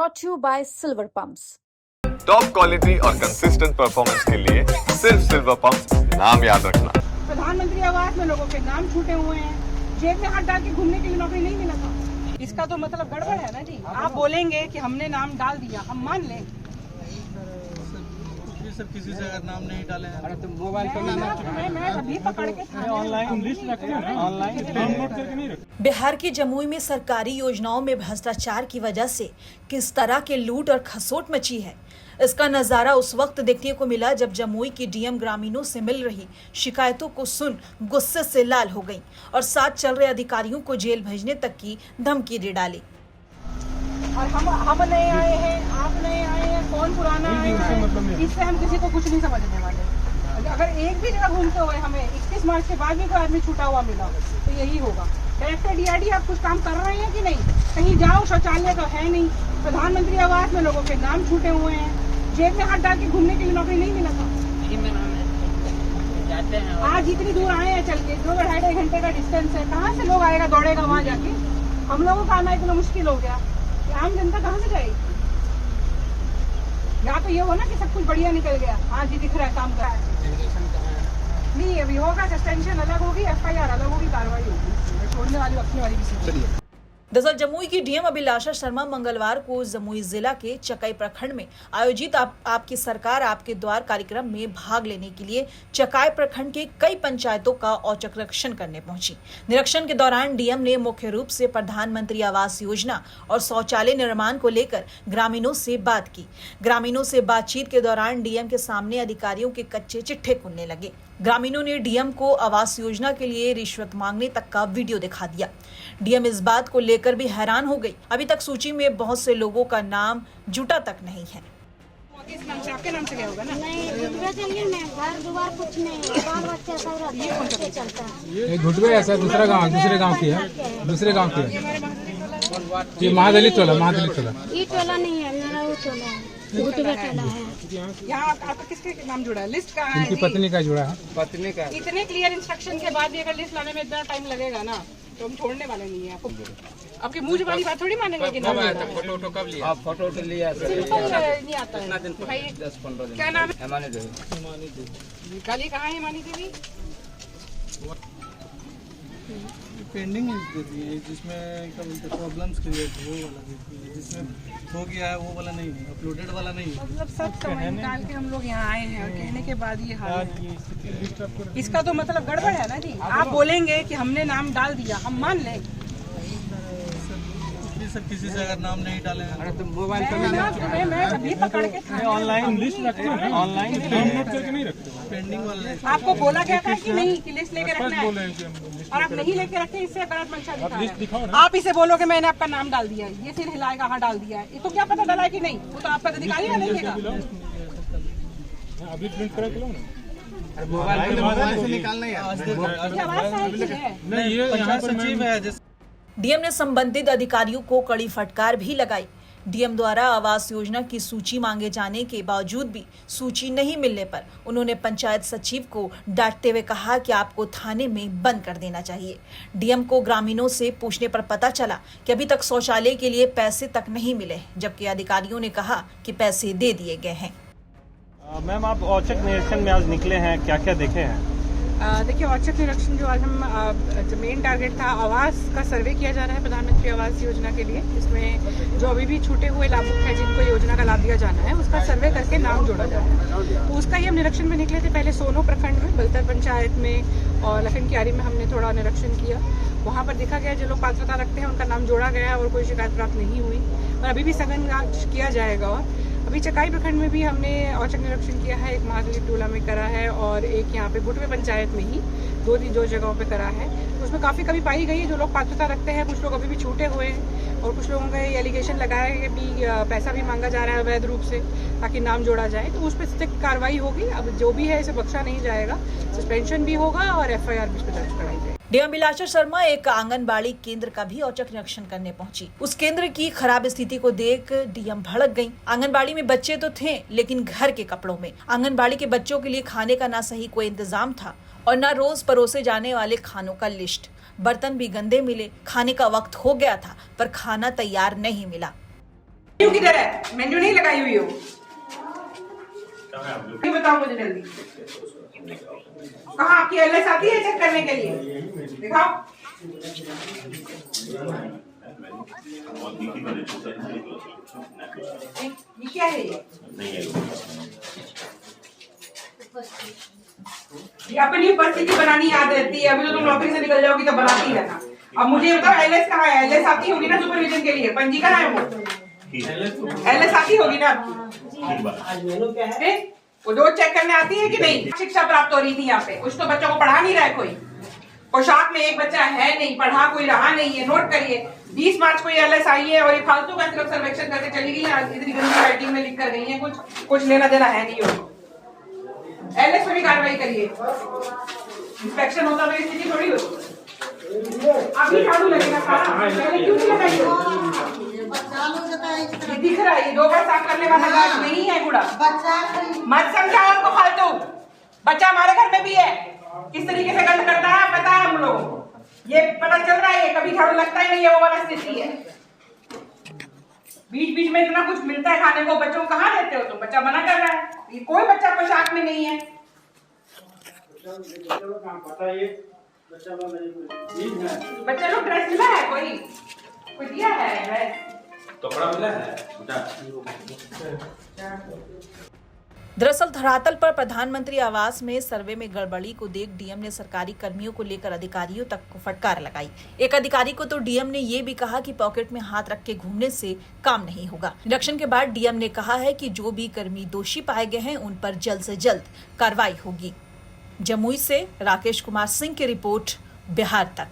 brought to you by Silver Pumps. Top quality और consistent performance के लिए सिर्फ सिल्वर पंप्स नाम याद रखना। प्रधानमंत्री आवास में लोगों के नाम छूटे हुए हैं, जेब में हाथ डाल के घूमने के लिए नौकरी नहीं मिला था। इसका तो मतलब गड़बड़ है ना जी। आप बोलेंगे कि हमने नाम डाल दिया, हम मान लें। सर किसी से अगर नाम नहीं डाले हैं तो मोबाइल पर मैं अभी पकड़ के ऑनलाइन लिस्ट रखते हैं ना, ऑनलाइन डाउनलोड करके नहीं रखते। बिहार की जमुई में सरकारी योजनाओं में भ्रष्टाचार की वजह से किस तरह के लूट और खसोट मची है, इसका नजारा उस वक्त देखने को मिला जब जमुई की डीएम ग्रामीणों से मिल रही शिकायतों को सुन गुस्से से लाल हो गईं और साथ चल रहे अधिकारियों को जेल भेजने तक की धमकी दे डाली। और हम नए आए हैं, आप नए आए हैं, कौन पुराना आया है, इससे हम किसी को कुछ नहीं समझने वाले। अगर एक भी जगह घूमते हुए हमें 31 मार्च के बाद भी कोई आदमी छूटा हुआ मिला तो यही होगा। डायरेक्टर डीआरडी आप कुछ काम कर रहे हैं कि नहीं? कहीं जाओ, शौचालय तो है नहीं। प्रधानमंत्री आवास में लोगों के नाम छूटे हुए हैं, जेब में हाथ डाल के घूमने के लिए नौकरी नहीं मिला था। आज इतनी दूर आए हैं चल के, 2-2.5 घंटे का डिस्टेंस है, कहाँ से लोग आएगा दौड़ेगा वहाँ जाके? हम लोगों का आना इतना मुश्किल हो गया, आम जनता कहाँ से जाएगी? यहाँ तो ये हो ना कि सब कुछ बढ़िया निकल गया, आज ही दिख रहा है काम का है। नहीं अभी होगा, सस्पेंशन अलग होगी, एफआईआर अलग होगी, कार्रवाई होगी, छोड़ने वाली रखने वाली किसी। दरअसल जमुई की डीएम अभिलाषा शर्मा मंगलवार को जमुई जिला के चकाई प्रखंड में आयोजित आपकी सरकार आपके द्वार कार्यक्रम में भाग लेने के लिए चकाई प्रखंड के कई पंचायतों का औचक निरीक्षण करने पहुंची। निरीक्षण के दौरान डीएम ने मुख्य रूप से प्रधानमंत्री आवास योजना और शौचालय निर्माण को लेकर ग्रामीणों से बात की। ग्रामीणों से बातचीत के दौरान डीएम के सामने अधिकारियों के कच्चे चिट्ठे खुलने लगे। ग्रामीणों ने डीएम को आवास योजना के लिए रिश्वत मांगने तक का वीडियो दिखा दिया। डीएम इस बात को लेकर भी हैरान हो गई। अभी तक सूची में बहुत से लोगों का नाम जुटा तक नहीं है। इस नाम से आपके नाम से क्या होगा ना? नहीं घुटवे के लिए नहीं, घर दुआर कुछ नहीं है, बाल बच्चे सब रहते हैं, चलता है। ये घुटवे ऐसा दूसरे गांव की है, दूसरे गांव की है। ये महादलित वाला ई टोला नहीं है, मेरा वो टोला है, घुटवे टोला है। यहाँ आपका किसके नाम जुड़ा है? लिस्ट कहाँ है? इनकी पत्नी का जुड़ा है। पत्नी का इतने क्लियर इंस्ट्रक्शन के बाद भी अगर लिस्ट लाने में इतना टाइम लगेगा ना तो हम छोड़ने वाले नहीं है आपको। आपकी मुंह वाली बात थोड़ी मानेंगे कि फोटो कब लिया? आप फोटो तो लिया सिंपल नहीं आता है भाई। 10-15 दिन। क्या नाम है? हिमानी देवी। कल ही कहाँ है हिमानी देवी? पेंडिंग है जिसमें प्रॉब्लम्स क्रिएट वो वाला है, जिसमें हो गया है वो वाला नहीं है, अपलोडेड वाला नहीं है। मतलब सब समय निकाल के हम लोग यहाँ आए हैं और कहने के बाद ये हाल है। इसका तो मतलब गड़बड़ है ना जी। आप बोलेंगे कि हमने नाम डाल दिया, हम मान लें। सर किसी से अगर नाम नहीं डाले हैं तो मोबाइल पर मैं अभी पकड़ के ऑनलाइन लिस्ट रखते हैं ना, ऑनलाइन डाउनलोड करके नहीं रखते। पेंडिंग वाला आपको बोला गया था कि नहीं कि लिस्ट लेके रखना है और आप नहीं लेके रखे, इससे गलत मंशा दिखा रहे हैं। आप इसे बोलोगे मैंने आपका नाम डाल दिया है, ये सिर हिलाएगा हाँ डाल दिया है, ये तो क्या पता डाला है कि नहीं, वो तो आपका अधिकारी ना देखेगा। अभी प्रिंट करा के लो ना, मोबाइल से निकालना है। आवाज साहिब की है। नहीं ये यहाँ सचिव है। डीएम ने संबंधित अधिकारियों को कड़ी फटकार भी लगाई। डीएम द्वारा आवास योजना की सूची मांगे जाने के बावजूद भी सूची नहीं मिलने पर उन्होंने पंचायत सचिव को डांटते हुए कहा कि आपको थाने में बंद कर देना चाहिए। डीएम को ग्रामीणों से पूछने पर पता चला कि अभी तक शौचालय के लिए पैसे तक नहीं मिले, जबकि अधिकारियों ने कहा कि पैसे दे दिए गए हैं। मैम आप औचक निरीक्षण में आज निकले हैं, क्या क्या देखे हैं? देखिए औचक निरीक्षण जो आज हम जो मेन टारगेट था आवास का सर्वे किया जा रहा है प्रधानमंत्री आवास योजना के लिए। इसमें जो अभी भी छूटे हुए लाभुक हैं जिनको योजना का लाभ दिया जाना है उसका सर्वे करके नाम जोड़ा जा रहा है। तो उसका ही हम निरीक्षण में निकले थे। पहले सोनो प्रखंड में, बलतर पंचायत में और लखन कियारी में हमने थोड़ा निरीक्षण किया। वहाँ पर देखा गया जो लोग पात्रता रखते हैं उनका नाम जोड़ा गया और कोई शिकायत प्राप्त नहीं हुई और अभी भी सघन जांच किया जाएगा। और अभी चकाई प्रखंड में भी हमने औचक निरीक्षण किया है, एक महादलित टोला में करा है और एक यहाँ पे घुटवे पंचायत में ही दो जगहों पे करा है। तो उसमें काफ़ी कमी पाई गई है। जो लोग पात्रता रखते हैं कुछ लोग अभी भी छूटे हुए हैं और कुछ लोगों का ये एलिगेशन लगाया है कि पैसा भी मांगा जा रहा है अवैध रूप से ताकि नाम जोड़ा जाए। तो उस पर सख्त कार्रवाई होगी। अब जो भी है इसे बख्शा नहीं जाएगा, सस्पेंशन भी होगा और एफआईआर भी इस पर दर्ज कराई जाएगी। डीएम अभिलाषा शर्मा एक आंगनबाड़ी केंद्र का भी औचक निरीक्षण करने पहुंची। उस केंद्र की खराब स्थिति को देख डीएम भड़क गईं। आंगनबाड़ी में बच्चे तो थे लेकिन घर के कपड़ों में। आंगनबाड़ी के बच्चों के लिए खाने का ना सही कोई इंतजाम था और ना रोज परोसे जाने वाले खानों का लिस्ट। बर्तन भी गंदे मिले। खाने का वक्त हो गया था पर खाना तैयार नहीं मिला। मेन्यू किधर है? मेन्यू नहीं लगाई हुई हो? ये बताओ मुझे जल्दी, कहाँ आपकी एलएस आती है चेक करने के लिए? दिखाओ। ये क्या है? ये अपनी उपस्थिति बनानी याद रहती है। अभी तो तुम नौकरी से निकल जाओगी तो बनाती रहना। अब मुझे बताओ एलएस कहाँ है? एलएस आती होगी ना सुपरविजन के लिए, पंजीकरण है वो। एलएस आती होगी ना आपकी? वो रोज चेक करने आती है कि नहीं? शिक्षा प्राप्त हो रही थी यहाँ पे, कुछ तो बच्चों को पढ़ा नहीं रहा है कोई। पोशाक में एक बच्चा है नहीं, पढ़ा कोई रहा नहीं है। नोट करिए 20 मार्च को ये एलएस आई है और ये फालतू का सिर्फ सर्वेक्षण करके चली गई है। इतनी गंदी राइटिंग में लिख कर गई है, कुछ लेना देना है नहीं हो। एलएस पे भी कार्रवाई करिए। इंस्पेक्शन होता तो स्थिति थोड़ी होती। अभी झाड़ू लगेगा सारा, पहले क्यों नहीं लगाई? दिख रहा है ये 2 बार साफ करने वाला गाज नहीं है कूड़ा। मत समझाओ उनको फालतू। बच्चा हमारे घर में भी है, किस तरीके से गंद करता है पता है हम लोगों को, ये पता चल रहा है। कभी झाड़ू लगता ही नहीं है, वो वाला स्थिति है। बीच बीच में इतना कुछ मिलता है खाने को, बच्चों को कहाँ देते हो तुम? बच्चा मना कर रहा है, ये कोई बच्चा पोशाक में नहीं है। बच्चा लोग ड्रेस मिला है, कोई दिया है ड्रेस? कपड़ा मिला है? दरअसल धरातल पर प्रधानमंत्री आवास में सर्वे में गड़बड़ी को देख डीएम ने सरकारी कर्मियों को लेकर अधिकारियों तक को फटकार लगाई। एक अधिकारी को तो डीएम ने ये भी कहा कि पॉकेट में हाथ रख के घूमने से काम नहीं होगा। निरीक्षण के बाद डीएम ने कहा है कि जो भी कर्मी दोषी पाए गए हैं उन पर जल्द से जल्द कार्रवाई होगी। जमुई से राकेश कुमार सिंह की रिपोर्ट, बिहार तक।